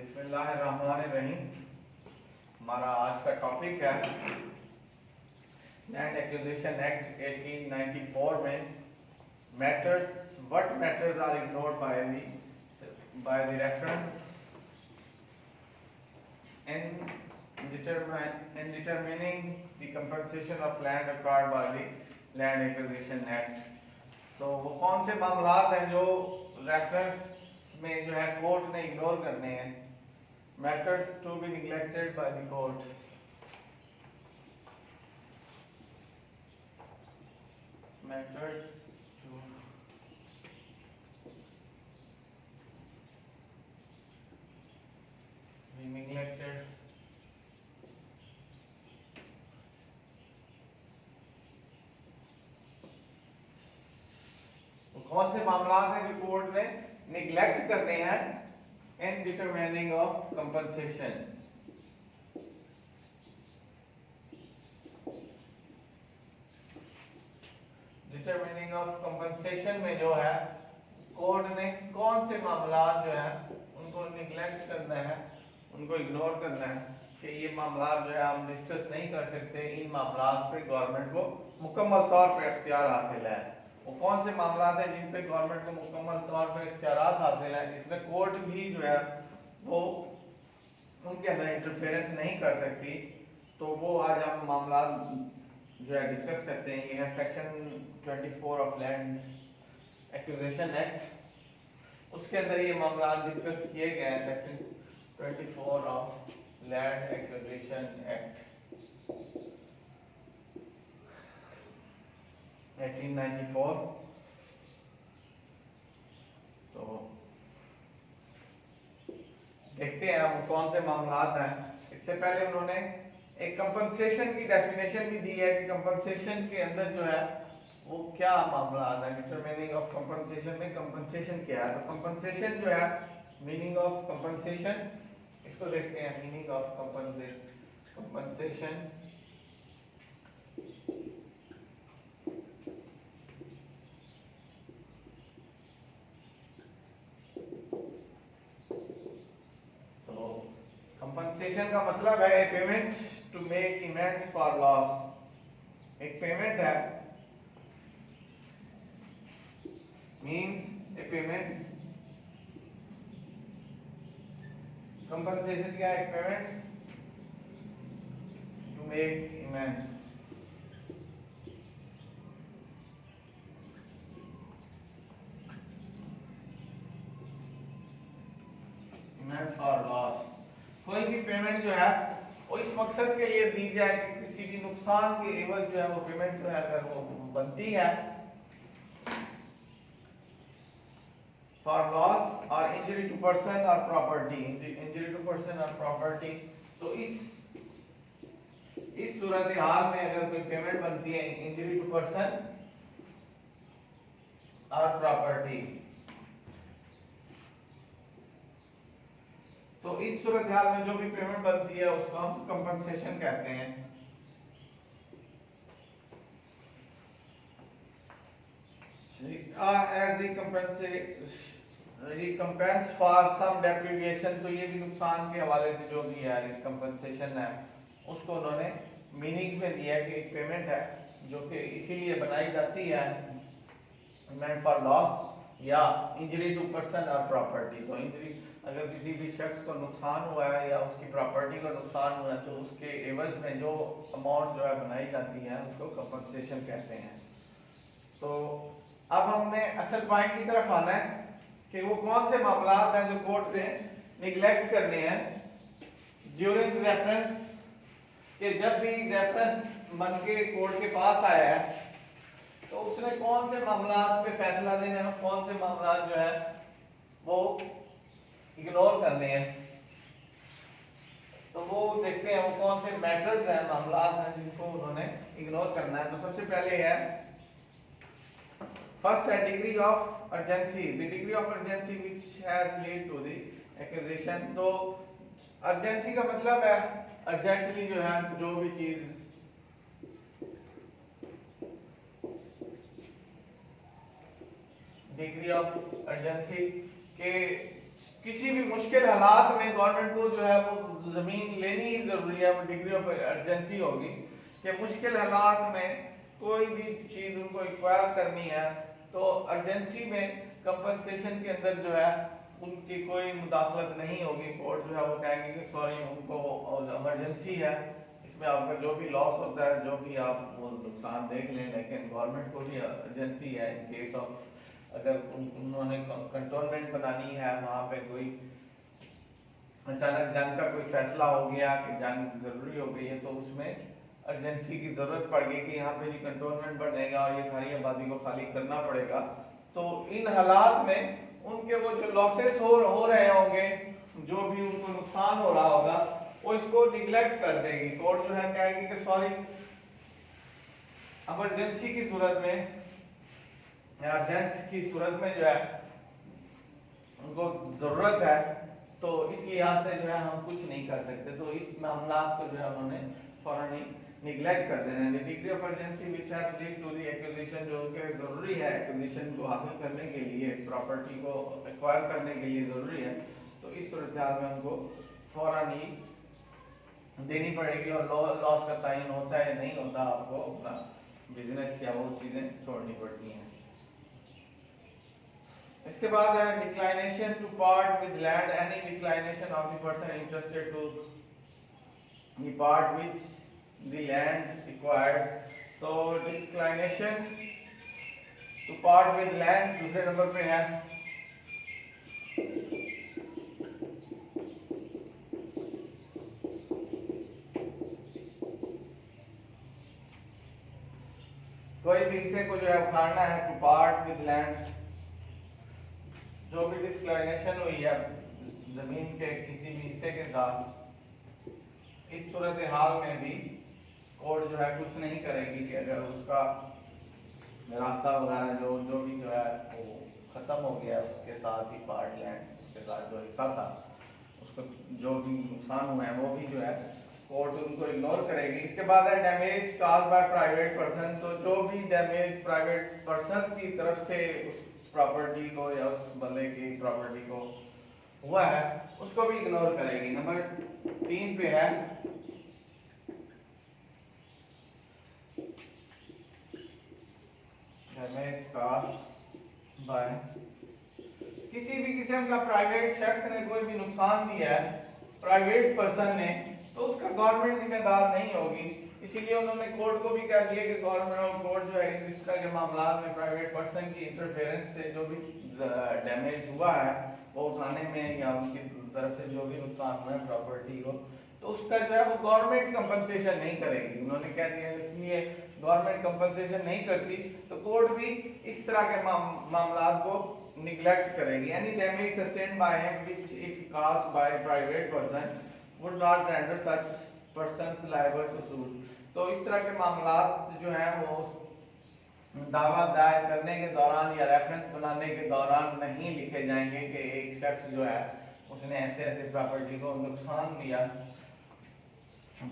बिस्मिल्लाहिर्रहमानिर्रहीम। हमारा आज का टॉपिक है लैंड एक्विजिशन एक्ट 1894 में what matters are ignored by the reference in determining the compensation of land acquired by the land acquisition act। तो वो कौन से मामलात हैं जो रेफरेंस में जो है कोर्ट ने इग्नोर करने हैं। Matters to be neglected by the court. Matters to be neglected कौन से मामलात हैं जो कोर्ट ने निग्लेक्ट करने हैं in determining of compensation. Determining of compensation में जो है कोर्ट ने कौन से मामलात जो है उनको निग्लेक्ट करना है, उनको इग्नोर करना है कि ये मामलात जो है हम डिस्कस नहीं कर सकते, इन मामलात पे गवर्नमेंट को मुकम्मल तौर पे इख्तियार हासिल है। वो कौन से मामलात हैं जिन पे गवर्नमेंट को मुकम्मल तौर पे इख्तियारात हासिल है, जिसमें कोर्ट भी जो है वो उनके अंदर इंटरफेरेंस नहीं कर सकती। तो वो आज हम मामलात जो है डिस्कस करते हैं। ये है section 24 of land acquisition act. उसके अंदर ये मामलात डिस्कस किए गए हैं। Section 24 of land acquisition act 1894। तो देखते हैं हम कौन से मामलात हैं। इससे पहले उन्होंने एक कंपनसेशन की डेफिनेशन भी दी है कि कंपनसेशन के अंदर जो है वो क्या मामलात है। डिटरमिनिंग ऑफ कंपनसेशन में कंपनसेशन क्या है। तो कंपनसेशन जो है, मीनिंग ऑफ कंपनसेशन, इसको देखते हैं। मीनिंग ऑफ कंपनसेशन कंपनसेशन का मतलब है a payment to make amends for loss. एक पेमेंट है, मींस ए पेमेंट। कंपनसेशन क्या है? एक payment to make amend for loss. कोई भी पेमेंट जो है वो इस मकसद के लिए दी जाए कि किसी भी नुकसान के एवज जो है वो पेमेंट जो है अगर वो बनती है फॉर लॉस और इंजरी टू पर्सन और प्रॉपर्टी। इंजरी टू पर्सन और प्रॉपर्टी। तो इस सूरत हाल में अगर कोई पेमेंट बनती है इंजरी टू पर्सन और प्रॉपर्टी, तो इस सूरत हाल में जो भी पेमेंट बनती है उसको हम कंपनसेशन कहते हैं। As recompense for some deprivation. तो ये भी नुकसान के हवाले से जो भी है कंपनसेशन है उसको उन्होंने मीनिंग में दिया कि एक पेमेंट है जो कि इसीलिए बनाई जाती है पेमेंट फॉर लॉस या इंजरी टू पर्सन और प्रॉपर्टी। तो इंजरी, अगर किसी भी शख्स को नुकसान हुआ है या उसकी प्रॉपर्टी को नुकसान हुआ है तो उसके एवज में जो अमाउंट जो है बनाई जाती है उसको कंपनसेशन कहते हैं। तो अब हमने असल पॉइंट की तरफ आना है कि वो कौन से मामलात हैं जो कोर्ट ने निगलेक्ट करने हैं ड्यूरिंग रेफरेंस। कि जब भी रेफरेंस बन के कोर्ट के पास आया है तो उसने कौन से मामलात पे फैसला देना है, कौन से मामलात जो है वो इग्नोर करने हैं। तो वो देखते हैं वो कौन से मैटर्स हैं, मामलात हैं जिनको उन्होंने इग्नोर करना है। तो सबसे पहले है फर्स्ट है degree of urgency. The degree of urgency which has lead to the acquisition. तो अर्जेंसी का मतलब है अर्जेंटली जो है जो भी चीज डिग्री ऑफ अर्जेंसी के किसी भी मुश्किल हालात में गवर्नमेंट को जो है वो जमीन लेनी ही जरूरी है, वो डिग्री ऑफ अर्जेंसी होगी कि मुश्किल हालात में कोई भी चीज उनको एक्वायर करनी है तो अर्जेंसी में कंपनसेशन के अंदर जो है उनकी कोई मुदाखलत नहीं होगी। कोर्ट जो है वो कहेंगे कि सॉरी उनको इमरजेंसी है, इसमें आपका जो भी लॉस होता है जो भी आप वो नुकसान देख लें, लेकिन गवर्नमेंट को भी अर्जेंसी है इन केस ऑफ अगर उन्होंने कंटोनमेंट बनानी है, वहाँ पे कोई अचानक जंग का कोई फैसला हो गया कि जंग जरूरी हो गई है तो उसमें अर्जेंसी की जरूरत पड़ गई कि यहाँ पे भी कंटोनमेंट बनेगा और ये सारी आबादी को खाली करना पड़ेगा। तो इन हालात में उनके वो जो लॉसेस हो रहे होंगे, जो भी उनको नुकसान हो रहा होगा, वो इसको निगलेक्ट कर देगी। कोर्ट जो है कहेगी कि सॉरी इमरजेंसी की सूरत में या अर्जेंट की सूरत में जो है उनको जरूरत है तो इस लिहाज से जो है हम कुछ नहीं कर सकते। तो इस मामला को जो है उन्होंने फौरन ही निगलेक्ट कर देना है। Degree of urgency which has lead to the acquisition, जो कि जरूरी है एक्विजिशन को हासिल करने के लिए, प्रॉपर्टी को एक्वायर करने के लिए जरूरी है, तो इस सूरत हाल में उनको फौरन ही देनी पड़ेगी और लॉस का तयन होता है नहीं होता, आपको अपना बिजनेस या वो चीजें छोड़नी पड़ती हैं। इसके बाद है declination to part with land, any declination of the person interested to the part which the land acquired. तो declination to part with land दूसरे नंबर पे है। कोई भी हिस्से को जो है उखाड़ना है, टू पार्ट विद लैंड, जो भी डिक्लाइनेशन हुई है जमीन के किसी भी हिस्से के साथ, इस सूरत हाल में भी कोर्ट जो है कुछ नहीं करेगी कि अगर उसका रास्ता वगैरह जो भी जो है वो खत्म हो गया, उसके साथ ही पार्ट लैंड, उसके साथ जो हिस्सा था उसको जो भी नुकसान हुआ है वो भी जो है कोर्ट उनको इग्नोर करेगी। इसके बाद है damage caused by private person, तो जो भी डैमेज प्राइवेट पर्संस की तरफ से उस प्रॉपर्टी को या उस बंदे की प्रॉपर्टी को हुआ है उसको भी इग्नोर करेगी। नंबर 3 पे है डैमेज काज्ड बाय, किसी भी किस्म का प्राइवेट शख्स ने कोई भी नुकसान दिया है प्राइवेट पर्सन ने, तो उसका गवर्नमेंट जिम्मेदार नहीं होगी। इसीलिए उन्होंने कोर्ट को भी कह दिया कि गवर्नमेंट कोर्ट जो है इस तरह के मामला में प्राइवेट पर्सन की इंटरफेरेंस से जो भी डैमेज हुआ है वो उठाने में या उनकी तरफ से जो भी नुकसान हुआ है प्रॉपर्टी को, तो उसका जो है वो गवर्नमेंट कंपनसेशन नहीं करेगी। उन्होंने कह दिया इसलिए गवर्नमेंट कंपनसेशन नहीं करती तो कोर्ट भी इस तरह के मामला को निगलेक्ट करेगी। Any damage sustained by him which if caused by private person would not render such persons liable to suit. तो इस तरह के मामला जो हैं वो दावा दायर करने के दौरान या रेफरेंस बनाने के दौरान नहीं लिखे जाएंगे कि एक शख्स जो है उसने ऐसे ऐसे प्रॉपर्टी को नुकसान दिया,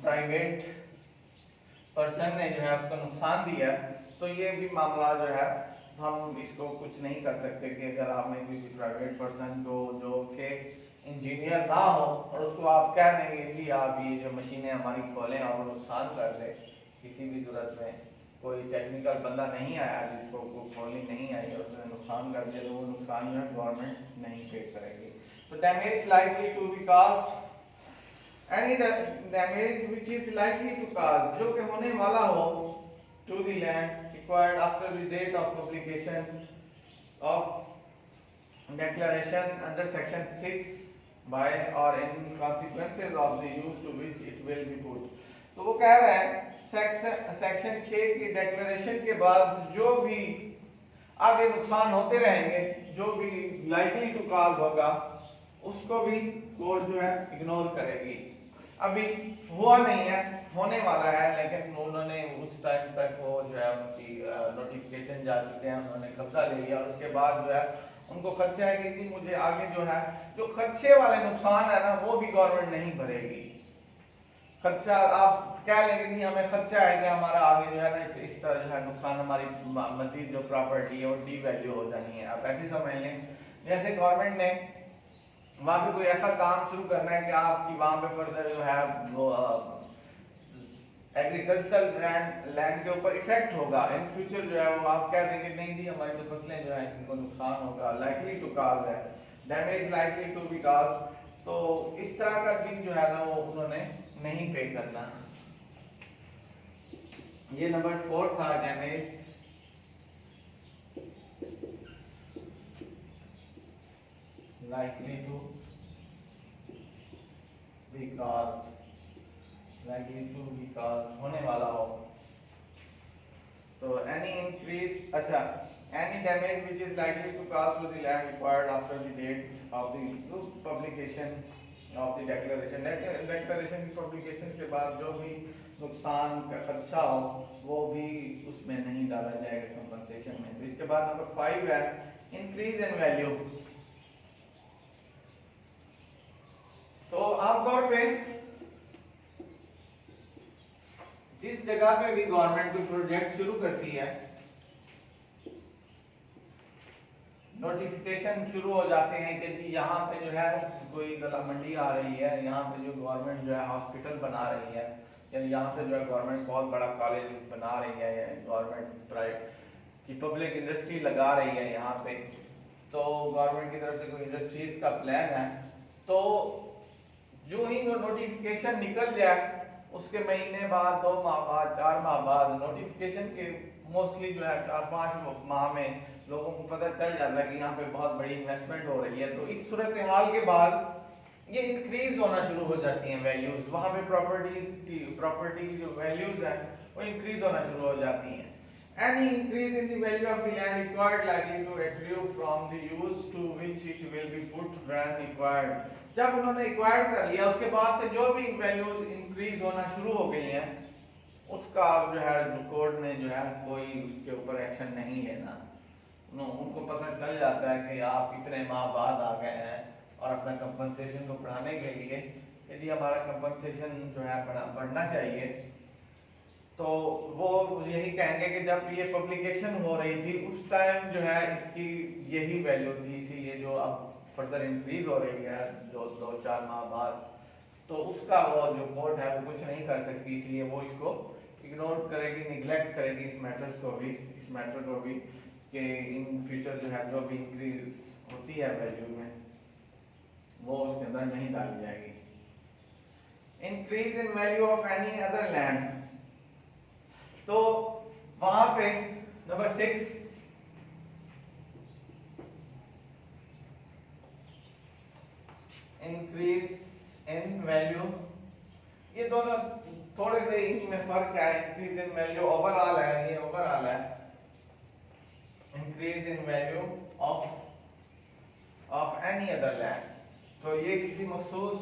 प्राइवेट पर्सन ने जो है उसको नुकसान दिया। तो ये भी मामला जो है हम इसको कुछ नहीं कर सकते कि अगर आपने किसी प्राइवेट पर्सन को जो कि इंजीनियर ना हो और उसको आप कह देंगे कि आप ये जो मशीनें हमारी खोलें और नुकसान कर दे, किसी भी सूरत में कोई टेक्निकल बंदा नहीं आया जिसको खोलनी नहीं आई और उसने नुकसान कर दिया, तो वो नुकसान जो है गवर्नमेंट नहीं पे करेगी। तो damage likely to be cast, any damage which is likely to cast, जो कि होने वाला हो to the land acquired after the date of publication of declaration under section 6 by or in consequences of the use to which it will be put। तो वो कह रहा है सेक्शन 6 की डिक्लेरेशन के बाद जो भी आगे नुकसान होते रहेंगे, जो भी लाइकली टू काज होगा, उसको भी कोर्ट जो है इग्नोर करेगी। अभी हुआ नहीं है, होने वाला है, लेकिन उन्होंने उस टाइम तक वो जो है उनकी नोटिफिकेशन जा चुके हैं, उन्होंने कब्जा ले लिया और उसके बाद जो है उनको खर्चा है कि मुझे आगे जो है जो खर्चे वाले नुकसान है ना वो भी गवर्नमेंट नहीं भरेगी। खर्चा आप क्या लेंगे कि हमें खर्चा है कि हमारा आगे जो है ना इस तरह जो है नुकसान, हमारी मजीद जो प्रॉपर्टी है वो डी वैल्यू हो जानी है। आप ऐसे समझ लें जैसे गवर्नमेंट ने वहां पे कोई ऐसा काम शुरू करना है कि आपकी वहां पे फर्दर जो है वो एग्रीकल्चरल लैंड के ऊपर इफेक्ट होगा इन फ्यूचर, जो है वो आप कह देंगे नहीं जी हमारी जो फसलें जो है इनको नुकसान होगा, लाइकली टू काज है, डैमेज लाइकली टू बी काज। तो इस तरह का बिल जो है ना वो उन्होंने नहीं पे करना। ये नंबर 4 था, damage likely to be caused, likely to be caused होने वाला हो। तो any increase, अच्छा, any damage which is likely to cause to the land required after the date of the publication of the declaration, declaration की publication के बाद जो भी नुकसान का खदशा हो वो भी उसमें नहीं डाला जाएगा कंपनसेशन में। तो इसके बाद नंबर 5 है इंक्रीज इन वैल्यू। तो आमतौर पे जिस जगह पे भी गवर्नमेंट कोई प्रोजेक्ट शुरू करती है, नोटिफिकेशन शुरू हो जाते हैं कि जी यहाँ पे जो है कोई गला मंडी आ रही है, यहाँ पे जो गवर्नमेंट जो है हॉस्पिटल बना रही है, या यहाँ पे जो है गवर्नमेंट बहुत बड़ा कॉलेज बना रही है, या गवर्नमेंट प्राइवेट की पब्लिक इंडस्ट्री लगा रही है यहाँ पे, तो गवर्नमेंट की तरफ से कोई इंडस्ट्रीज का प्लान है, तो जो ही वो नोटिफिकेशन निकल जाए उसके महीने बाद, 2 माह बाद, 4 माह बाद, नोटिफिकेशन के मोस्टली जो है 4-5 माह में लोगों को पता चल जाता है कि यहाँ पे बहुत बड़ी इन्वेस्टमेंट हो रही है। तो इस सूरत हाल के बाद ये इंक्रीज होना शुरू हो जाती हैं वैल्यूज, वहाँ पे प्रॉपर्टी की जो वैल्यूज है वो इंक्रीज होना शुरू हो जाती हैं। Any increase in the value of the land required likely to accrue from the use to which it will be put when acquired। जब उन्होंने एक्वायर कर लिया उसके बाद से जो भी वैल्यूज इंक्रीज होना शुरू हो गई हैं उसका जो है कोर्ट ने जो है कोई उसके ऊपर एक्शन नहीं लेना। उनको पता चल जाता है कि आप इतने माह बाद आ गए हैं और अपना कंपनसेशन को बढ़ाने के लिए कि जी हमारा कंपनसेशन जो है बढ़ना चाहिए, तो वो यही कहेंगे कि जब ये पब्लिकेशन हो रही थी उस टाइम जो है इसकी यही वैल्यू थी, इसीलिए जो अब फर्दर इंक्रीज हो रही है जो 2-4 माह बाद, तो उसका वो जो कोर्ट है वो कुछ नहीं कर सकती, इसलिए वो इसको इग्नोर करेगी, निगलेक्ट करेगी इस मैटर को भी कि इन फ्यूचर जो है जो भी इंक्रीज होती है वैल्यू में वो उसके अंदर नहीं डाली जाएगी। Increase in value of any other land, तो वहां पे नंबर 6 इंक्रीज इन वैल्यू, ये दोनों थोड़े से इनमें फर्क है। इंक्रीज इन वैल्यू ओवरऑल है, ये ओवरऑल है। Increase in value of any other land, तो ये किसी मखसूस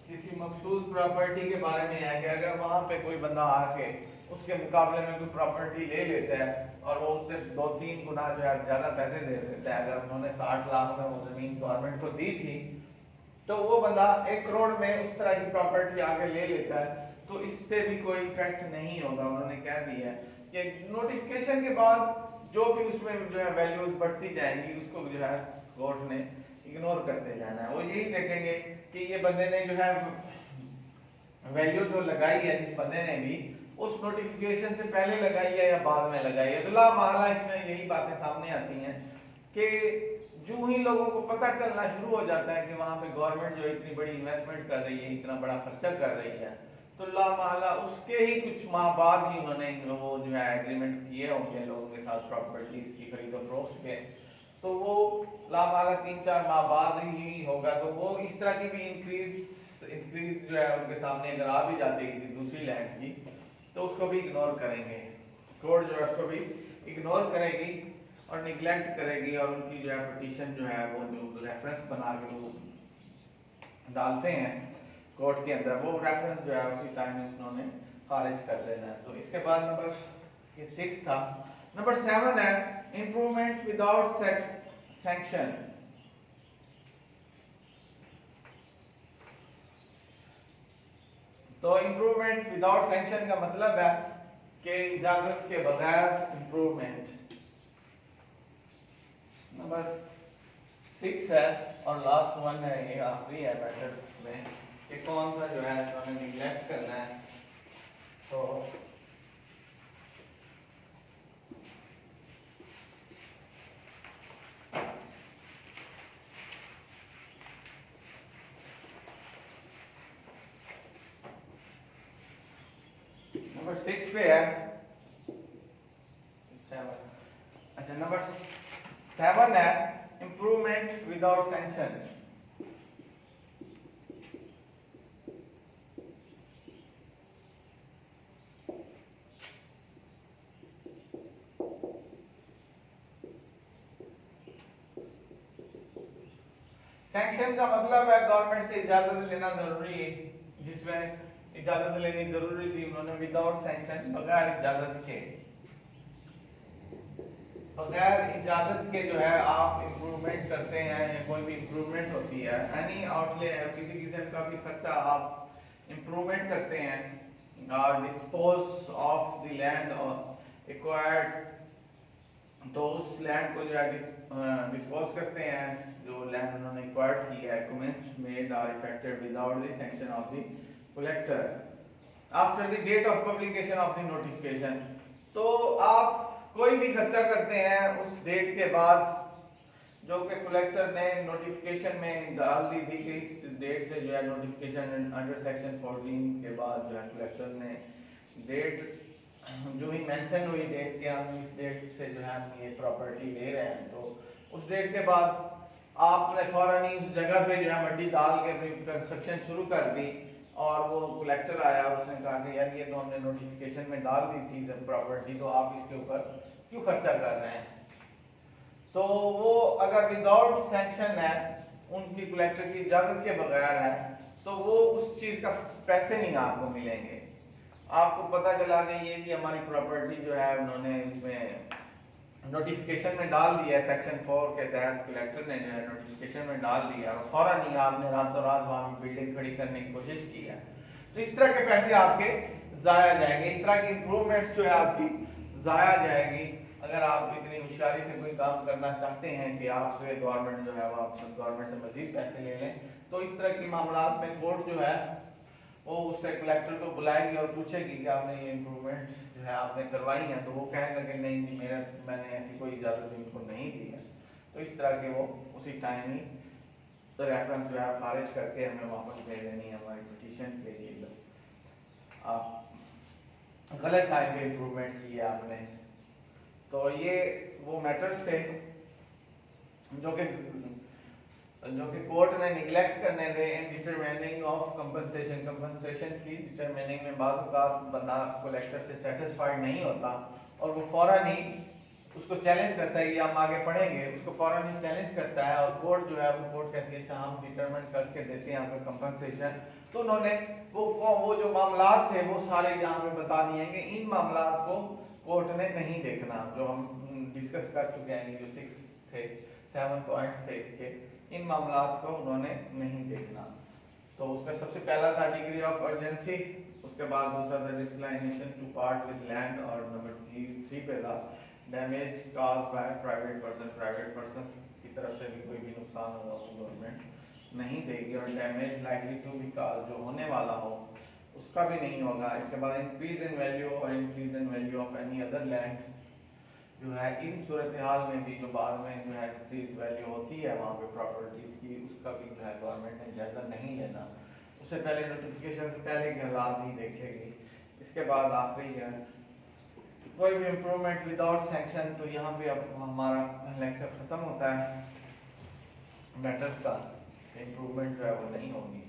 किसी मखसूस प्रॉपर्टी के बारे में है कि अगर वहां पे कोई बंदा आके उसके मुकाबले में कोई प्रॉपर्टी ले लेता है और वो उससे 2-3 गुना जो है ज्यादा पैसे दे देता है, अगर उन्होंने 60 लाख में वो जमीन गवर्नमेंट को दी थी तो वो बंदा 1 करोड़ में उस तरह की प्रॉपर्टी आगे ले लेता है, तो इससे भी कोई इफेक्ट नहीं होगा। उन्होंने कह दिया कि नोटिफिकेशन के बाद जो भी उसमें जो है वैल्यूज बढ़ती जाएंगी उसको जो है कोर्ट ने इग्नोर करते जाना है। वो यही देखेंगे कि ये बंदे ने जो है वैल्यू जो लगाई है, जिस बंदे ने भी उस नोटिफिकेशन से पहले लगाई है या बाद में लगाई है, तो ला महला इसमें यही बातें सामने आती हैं कि जो ही लोगों को पता चलना शुरू हो जाता है कि वहां पे गवर्नमेंट जो इतनी बड़ी इन्वेस्टमेंट कर रही है, इतना बड़ा खर्चा कर रही है, तो ला महला उसके ही कुछ माह बाद ही उन्होंने वो जो है एग्रीमेंट किए होंगे लोगों के साथ प्रॉपर्टीज की खरीदो फरोख्त के, तो वो ला महला 3-4 माह बाद ही होगा। तो वो इस तरह की भी इंक्रीज जो है उनके सामने अगर आ भी जाती है किसी दूसरी लैंड की, तो उसको भी इग्नोर करेंगे, कोर्ट जो है उसको भी इग्नोर करेगी और निगलेक्ट करेगी, और उनकी जो है पिटीशन जो है वो जो रेफरेंस बना के वो डालते हैं कोर्ट के अंदर, वो रेफरेंस जो है उसी टाइम उन्होंने खारिज कर देना है। तो इसके बाद नंबर 6 था। नंबर 7 है इंप्रूवमेंट विदाउट सैंक्शन। तो इंप्रूवमेंट विदाउट सैंक्शन का मतलब है कि इजाजत के बगैर इंप्रूवमेंट। नंबर 6 है और लास्ट वन है, ये आखिरी है मैटर्स में कि कौन सा जो है हमें निगलेक्ट करना है। तो नंबर 6 पे है 7। अच्छा नंबर 7 है इम्प्रूवमेंट विदाउट सैंक्शन। सैंक्शन का मतलब है गवर्नमेंट से इजाजत लेना जरूरी है, जिसमें इजाजत लेनी जरूरी थी, उन्होंने विदाउट सैंक्शन बगैर इजाजत के जो है आप इम्प्रूवमेंट करते हैं या कोई भी इम्प्रूवमेंट होती है, एनी आउटले है किसी किस्म का भी खर्चा आप इम्प्रूवमेंट करते हैं और डिस्पोज ऑफ द लैंड और एक्वायर्ड, तो उस लैंड को जो है डिस्पोज करते हैं जो लैंड उन्होंने एक्वायर्ड की है, comments made are effected without the sanction of the collector after the date of publication of the notification. तो आप कोई भी खर्चा करते हैं उस डेट के बाद जो कि कलेक्टर ने नोटिफिकेशन में डाल दी थी कि इस डेट से जो है नोटिफिकेशन अंडर सेक्शन 14 के बाद जो है कलेक्टर ने डेट जो ही मेंशन हुई डेट के, हम इस डेट से जो है हम ये प्रॉपर्टी ले रहे हैं, तो उस डेट के बाद आपने फौरन ही उस जगह पे जो है मट्टी डाल के अपनी कंस्ट्रक्शन शुरू कर दी और वो कलेक्टर आया और उसने कहा कि यार ये तो हमने नोटिफिकेशन में डाल दी थी जब प्रॉपर्टी, तो आप इसके ऊपर क्यों खर्चा कर रहे हैं। तो वो अगर विदाउट सैंक्शन है, उनकी कलेक्टर की इजाजत के बगैर है, तो वो उस चीज का पैसे नहीं आपको मिलेंगे। आपको पता चला कि ये कि हमारी प्रॉपर्टी जो है उन्होंने इसमें नोटिफिकेशन में डाल दिया है, सेक्शन 4 के तहत कलेक्टर ने जो है नोटिफिकेशन में डाल दिया और फौरन ही आपने रातों रात वहां बिल्डिंग खड़ी करने की कोशिश की है, तो इस तरह के पैसे आपके जाया जाएंगे, इस तरह की इंप्रूवमेंट्स जो है आपकी जाया जाएगी। अगर आप इतनी होशियारी से कोई काम करना चाहते हैं कि आपसे गवर्नमेंट जो है वो आप गवर्नमेंट से मजीद पैसे ले लें, तो इस तरह की मामलात में कोर्ट जो है वो उससे कलेक्टर को बुलाएगी और पूछेगी कि आपने ये इम्प्रूवमेंट जो है आपने करवाई है, तो वो कहेगा कि नहीं मैंने ऐसी कोई इजाज़त इनको नहीं दी है, तो इस तरह के वो उसी टाइम ही तो रेफरेंस जो है खारिज करके हमें वापस दे देनी है हमारी पिटीशन के लिए। आप गलत टाइम पे इम्प्रूवमेंट की है आपने। तो ये वो मैटर्स थे जो कि कोर्ट ने निगलेक्ट करने थे इन डिटरमिनिंग ऑफ कंपनसेशन की डिटरमिनिंग में बाज़ औक़ात बंदा कलेक्टर से सेटिस्फाइड नहीं होता और वो फौरन ही उसको चैलेंज करता है, ये हम आगे पढ़ेंगे, उसको फौरन ही चैलेंज करता है और कोर्ट जो है वो कोर्ट कहती है अच्छा हम डिटरमिन करके देते हैं आपको कंपनसेशन। तो उन्होंने वो जो मामलात थे वो सारे यहाँ पे बता दिए हैं कि इन मामलात को कोर्ट ने नहीं देखना, जो हम डिस्कस कर चुके हैं, जो 6 थे 7 पॉइंट्स थे इसके, इन मामलात को उन्होंने नहीं देखना। तो उसका सबसे पहला था डिग्री ऑफ अर्जेंसी, उसके बाद दूसरा था डिस्क्लाइनेशन टू पार्ट विद लैंड और नंबर 3 पे था damage cause by private person की तरफ से भी कोई भी नुकसान होगा तो गवर्नमेंट नहीं देगी और डैमेज लाइकली टू बी काज जो होने वाला हो उसका भी नहीं होगा। इसके बाद इंक्रीज इन वैल्यू और increase in value of any other land जो है इन सूरत हाल में भी जो बाद में जो है इंक्रीज वैल्यू होती है वहाँ पे प्रॉपर्टीज की, उसका भी जो है गवर्नमेंट ने जायजा नहीं लेना, उससे पहले नोटिफिकेशन से पहले के हालात ही देखेगी। इसके बाद आखिरी है कोई भी इम्प्रूवमेंट विदाउट सैंक्शन। तो यहाँ पे अब हमारा लेक्चर खत्म होता है मैटर्स का, इम्प्रूवमेंट जो है वो नहीं होगी।